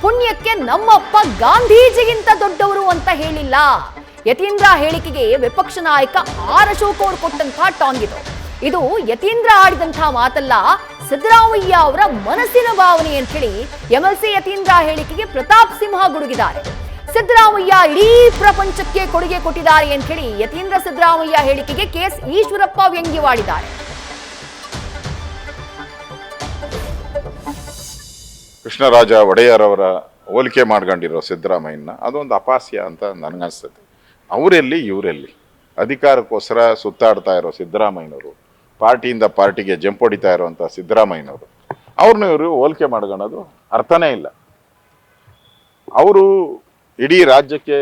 ಪುಣ್ಯಕ್ಕೆ ನಮ್ಮಪ್ಪ ಗಾಂಧೀಜಿಗಿಂತ ದೊಡ್ಡವರು ಅಂತ ಹೇಳಿಲ್ಲ. ಯತೀಂದ್ರ ಹೇಳಿಕೆಗೆ ವಿಪಕ್ಷ ನಾಯಕ ಆರ್ ಅಶೋಕ್ ಅವರು ಕೊಟ್ಟಂತಹ ಟಾಂಗ್ ಇದು ಯತೀಂದ್ರ ಆಡಿದಂತಹ ಮಾತಲ್ಲ, ಸಿದ್ದರಾಮಯ್ಯ ಅವರ ಮನಸ್ಸಿನ ಭಾವನೆ ಅಂತ ಹೇಳಿ ಎಂಎಲ್ಸಿ ಯತೀಂದ್ರ ಹೇಳಿಕೆಗೆ ಪ್ರತಾಪ್ ಸಿಂಹ ಗುಡುಗಿದ್ದಾರೆ. ಸಿದ್ದರಾಮಯ್ಯ ಇಡೀ ಪ್ರಪಂಚಕ್ಕೆ ಕೊಡುಗೆ ಕೊಟ್ಟಿದ್ದಾರೆ ಅಂತ ಹೇಳಿ ಯತೀಂದ್ರ ಸಿದ್ದರಾಮಯ್ಯ ಹೇಳಿಕೆಗೆ ಕೆಎಸ್ ಈಶ್ವರಪ್ಪ ವ್ಯಂಗ್ಯವಾಡಿದ್ದಾರೆ. ಕೃಷ್ಣರಾಜ ಒಡೆಯರ್ ಅವರ ಹೋಲಿಕೆ ಮಾಡ್ಕೊಂಡಿರೋ ಸಿದ್ದರಾಮಯ್ಯನ ಅದೊಂದು ಅಪಾಸ್ಯ ಅಂತ ನನಗನ್ಸ್ತದೆ. ಅವರೆಲ್ಲಿ ಇವರೆಲ್ಲಿ ಅಧಿಕಾರಕ್ಕೋಸ್ಕರ ಸುತ್ತಾಡ್ತಾ ಇರೋ ಸಿದ್ದರಾಮಯ್ಯನವರು, ಪಾರ್ಟಿಯಿಂದ ಪಾರ್ಟಿಗೆ ಜಂಪ್ ಹೊಡಿತಾ ಇರುವಂಥ ಸಿದ್ದರಾಮಯ್ಯನವರು, ಅವ್ರನ್ನ ಇವರು ಹೋಲಿಕೆ ಮಾಡ್ಕೊಳ್ಳೋದು ಅರ್ಥನೇ ಇಲ್ಲ. ಅವರು ಇಡೀ ರಾಜ್ಯಕ್ಕೆ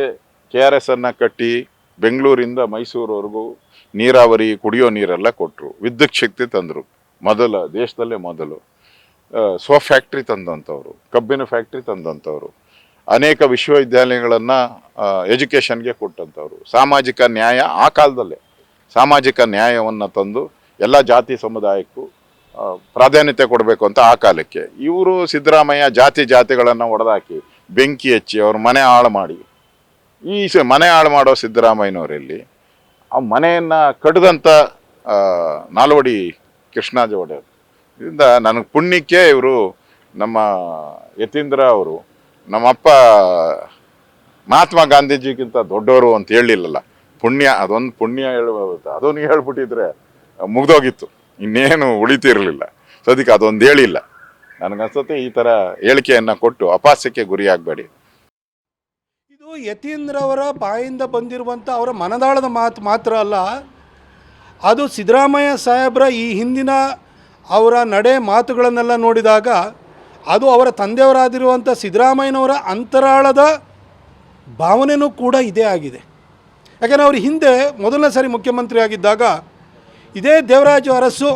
KRS ಅನ್ನ ಕಟ್ಟಿ ಬೆಂಗಳೂರಿಂದ ಮೈಸೂರವರೆಗೂ ನೀರಾವರಿ, ಕುಡಿಯೋ ನೀರೆಲ್ಲ ಕೊಟ್ಟರು, ವಿದ್ಯುತ್ ಶಕ್ತಿ ತಂದರು, ದೇಶದಲ್ಲೇ ಮೊದಲು ಸ್ವ ಫ್ಯಾಕ್ಟ್ರಿ ತಂದಂಥವ್ರು, ಕಬ್ಬಿನ ಫ್ಯಾಕ್ಟ್ರಿ ತಂದಂಥವ್ರು, ಅನೇಕ ವಿಶ್ವವಿದ್ಯಾಲಯಗಳನ್ನು ಎಜುಕೇಷನ್ಗೆ ಕೊಟ್ಟಂಥವ್ರು, ಸಾಮಾಜಿಕ ನ್ಯಾಯ ಆ ಕಾಲದಲ್ಲೇ ಸಾಮಾಜಿಕ ನ್ಯಾಯವನ್ನು ತಂದು ಎಲ್ಲ ಜಾತಿ ಸಮುದಾಯಕ್ಕೂ ಪ್ರಾಧಾನ್ಯತೆ ಕೊಡಬೇಕು ಅಂತ ಆ ಕಾಲಕ್ಕೆ ಇವರು ಸಿದ್ದರಾಮಯ್ಯ ಜಾತಿಗಳನ್ನು ಹೊಡೆದಾಕಿ ಬೆಂಕಿ ಹಚ್ಚಿ ಅವ್ರ ಮನೆ ಹಾಳು ಮಾಡಿ, ಈ ಮನೆ ಹಾಳು ಮಾಡೋ ಸಿದ್ದರಾಮಯ್ಯನವರಲ್ಲಿ ಆ ಮನೆಯನ್ನು ಕಡ್ದಂಥ ನಾಲ್ವಡಿ ಕೃಷ್ಣರಾಜ ಒಡೆಯರ್ ಇದರಿಂದ ನನಗೆ ಪುಣ್ಯಕ್ಕೆ ಇವರು ನಮ್ಮ ಯತೀಂದ್ರ ಅವರು ನಮ್ಮಪ್ಪ ಮಹಾತ್ಮ ಗಾಂಧೀಜಿಗಿಂತ ದೊಡ್ಡವರು ಅಂತ ಹೇಳಿಲ್ಲಲ್ಲ. ಅದೊಂದು ಪುಣ್ಯ ಹೇಳಬಹುದು, ಅದೊಂದು ಹೇಳ್ಬಿಟ್ಟಿದ್ರೆ ಮುಗ್ದೋಗಿತ್ತು, ಇನ್ನೇನು ಉಳಿತಿರಲಿಲ್ಲ. ಸೊ ಅದಕ್ಕೆ ಅದೊಂದು ಹೇಳಿಲ್ಲ. ನನಗನ್ಸುತ್ತೆ ಈ ಥರ ಹೇಳಿಕೆಯನ್ನು ಕೊಟ್ಟು ಅಪಾಸ್ಯಕ್ಕೆ ಗುರಿಯಾಗಬೇಡಿ. ಇದು ಯತೀಂದ್ರ ಅವರ ಬಾಯಿಂದ ಬಂದಿರುವಂಥ ಅವರ ಮನದಾಳದ ಮಾತು ಮಾತ್ರ ಅಲ್ಲ, ಅದು ಸಿದ್ದರಾಮಯ್ಯ ಸಾಹೇಬ್ರ ಈ ಹಿಂದಿನ ಅವರ ನಡೆ ಮಾತುಗಳನ್ನೆಲ್ಲ ನೋಡಿದಾಗ ಅದು ಅವರ ತಂದೆಯವರಾದಿರುವಂಥ ಸಿದ್ದರಾಮಯ್ಯನವರ ಅಂತರಾಳದ ಭಾವನೆಯೂ ಕೂಡ ಇದೇ ಆಗಿದೆ. ಯಾಕೆಂದರೆ ಅವರು ಹಿಂದೆ ಮೊದಲನೇ ಸಾರಿ ಮುಖ್ಯಮಂತ್ರಿ ಆಗಿದ್ದಾಗ ಇದೇ ದೇವರಾಜ ಅರಸು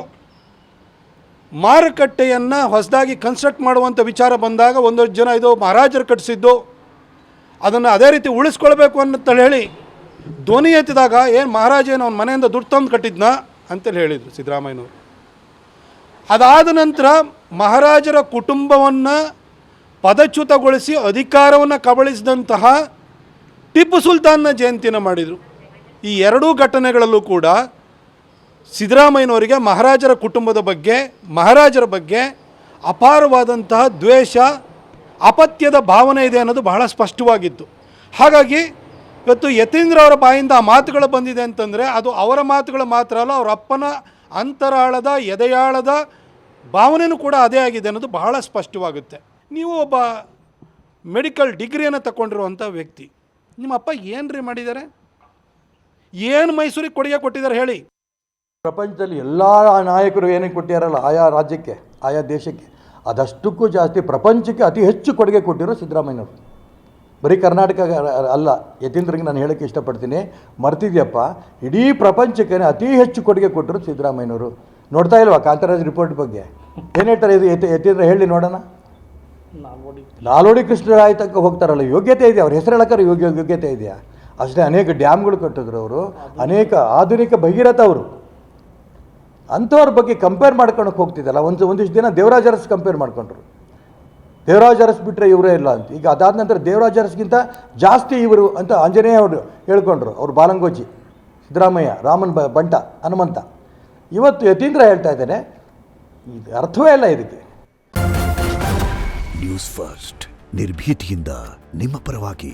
ಮಾರುಕಟ್ಟೆಯನ್ನು ಹೊಸದಾಗಿ ಕನ್ಸ್ಟ್ರಕ್ಟ್ ಮಾಡುವಂಥ ವಿಚಾರ ಬಂದಾಗ ಒಂದಷ್ಟು ಜನ ಇದು ಮಹಾರಾಜರು ಕಟ್ಟಿಸಿದ್ದು, ಅದನ್ನು ಅದೇ ರೀತಿ ಉಳಿಸ್ಕೊಳ್ಬೇಕು ಅಂತ ಹೇಳಿ ಧ್ವನಿ ಎತ್ತಿದಾಗ ಏನು ಮಹಾರಾಜ ಏನು ಅವನ ಮನೆಯಿಂದ ದುಡ್ಡು ತಂದು ಕಟ್ಟಿದ್ನಾ ಅಂತೇಳಿ ಹೇಳಿದರು ಸಿದ್ದರಾಮಯ್ಯನವರು. ಅದಾದ ನಂತರ ಮಹಾರಾಜರ ಕುಟುಂಬವನ್ನು ಪದಚ್ಯುತಗೊಳಿಸಿ ಅಧಿಕಾರವನ್ನು ಕಬಳಿಸಿದಂತಹ ಟಿಪ್ಪು ಸುಲ್ತಾನ್ನ ಜಯಂತಿನ ಮಾಡಿದರು. ಈ ಎರಡೂ ಘಟನೆಗಳಲ್ಲೂ ಕೂಡ ಸಿದ್ದರಾಮಯ್ಯನವರಿಗೆ ಮಹಾರಾಜರ ಕುಟುಂಬದ ಬಗ್ಗೆ, ಮಹಾರಾಜರ ಬಗ್ಗೆ ಅಪಾರವಾದಂತಹ ದ್ವೇಷ, ಅಪತ್ಯದ ಭಾವನೆ ಇದೆ ಅನ್ನೋದು ಬಹಳ ಸ್ಪಷ್ಟವಾಗಿತ್ತು. ಹಾಗಾಗಿ ಇವತ್ತು ಯತೀಂದ್ರ ಅವರ ಬಾಯಿಂದ ಆ ಮಾತುಗಳು ಬಂದಿದೆ ಅಂತಂದರೆ ಅದು ಅವರ ಮಾತುಗಳು ಮಾತ್ರ ಅಲ್ಲ, ಅವರ ಅಪ್ಪನ ಅಂತರಾಳದ ಎದೆಯಾಳದ ಭಾವನೆಯೂ ಕೂಡ ಅದೇ ಆಗಿದೆ ಅನ್ನೋದು ಬಹಳ ಸ್ಪಷ್ಟವಾಗುತ್ತೆ. ನೀವು ಒಬ್ಬ ಮೆಡಿಕಲ್ ಡಿಗ್ರಿಯನ್ನು ತಗೊಂಡಿರುವಂಥ ವ್ಯಕ್ತಿ, ನಿಮ್ಮ ಅಪ್ಪ ಏನ್ರಿ ಮಾಡಿದ್ದಾರೆ, ಏನು ಮೈಸೂರಿಗೆ ಕೊಡುಗೆ ಕೊಟ್ಟಿದ್ದಾರೆ ಹೇಳಿ? ಪ್ರಪಂಚದಲ್ಲಿ ಎಲ್ಲ ನಾಯಕರು ಏನಕ್ಕೆ ಕೊಟ್ಟಿದ್ದಾರಲ್ಲ ಆಯಾ ರಾಜ್ಯಕ್ಕೆ, ಆಯಾ ದೇಶಕ್ಕೆ, ಅದಷ್ಟಕ್ಕೂ ಜಾಸ್ತಿ ಪ್ರಪಂಚಕ್ಕೆ ಅತಿ ಹೆಚ್ಚು ಕೊಡುಗೆ ಕೊಟ್ಟಿರೋ ಸಿದ್ದರಾಮಯ್ಯನವರು. ಬರೀ ಕರ್ನಾಟಕ ಅಲ್ಲ, ಯತೀಂದ್ರಿಗೆ ನಾನು ಹೇಳೋಕ್ಕೆ ಇಷ್ಟಪಡ್ತೀನಿ, ಮರ್ತಿದ್ಯಪ್ಪ, ಇಡೀ ಪ್ರಪಂಚಕ್ಕೆ ಅತಿ ಹೆಚ್ಚು ಕೊಡುಗೆ ಕೊಟ್ಟಿರೋ ಸಿದ್ದರಾಮಯ್ಯನವರು. ನೋಡ್ತಾ ಇಲ್ವಾ ಕಾಂತರಾಜ್ ರಿಪೋರ್ಟ್ ಬಗ್ಗೆ ಏನು ಹೇಳ್ತಾರೆ? ಇದು ಯತೀಂದ್ರ ಹೇಳಿ ನೋಡೋಣ. ನಾಲ್ವಡಿ ಕೃಷ್ಣರಾಯ ತನಕ ಹೋಗ್ತಾರಲ್ಲ, ಯೋಗ್ಯತೆ ಇದೆಯಾ? ಅವ್ರ ಹೆಸರು ಹೇಳೋಕ್ಕಾರೆ ಯೋಗ್ಯತೆ ಇದೆಯಾ? ಅಷ್ಟೇ, ಅನೇಕ ಡ್ಯಾಮ್ಗಳು ಕಟ್ಟಿದ್ರು ಅವರು, ಅನೇಕ ಆಧುನಿಕ ಭಗೀರಥ ಅವರು. ಅಂಥವ್ರ ಬಗ್ಗೆ ಕಂಪೇರ್ ಮಾಡ್ಕೊಳಕ್ಕೆ ಹೋಗ್ತಿದ್ದಲ್ಲ. ಒಂದಿಷ್ಟು ದಿನ ದೇವರಾಜ ಅರಸ್ ಕಂಪೇರ್ ಮಾಡ್ಕೊಂಡ್ರು, ದೇವರಾಜ ಅರಸ್ ಬಿಟ್ಟರೆ ಇವರೇ ಇಲ್ಲ ಅಂತ. ಈಗ ಅದಾದ ನಂತರ ದೇವರಾಜ ಅರಸ್ಗಿಂತ ಜಾಸ್ತಿ ಇವರು ಅಂತ ಆಂಜನೇಯ ಅವರು ಹೇಳ್ಕೊಂಡ್ರು. ಅವರು ಬಾಲಂಗೋಚಿ, ಸಿದ್ದರಾಮಯ್ಯ, ರಾಮನ್ ಬಂಟ, ಹನುಮಂತ. ಇವತ್ತು ಯತೀಂದ್ರ ಹೇಳ್ತಾ ಇದ್ದೇನೆ, ಇದು ಅರ್ಥವೇ ಇಲ್ಲ ಇದಕ್ಕೆ. ನ್ಯೂಸ್ ಫಸ್ಟ್ ನಿರ್ಭೀತಿಯಿಂದ ನಿಮ್ಮ ಪರವಾಗಿ.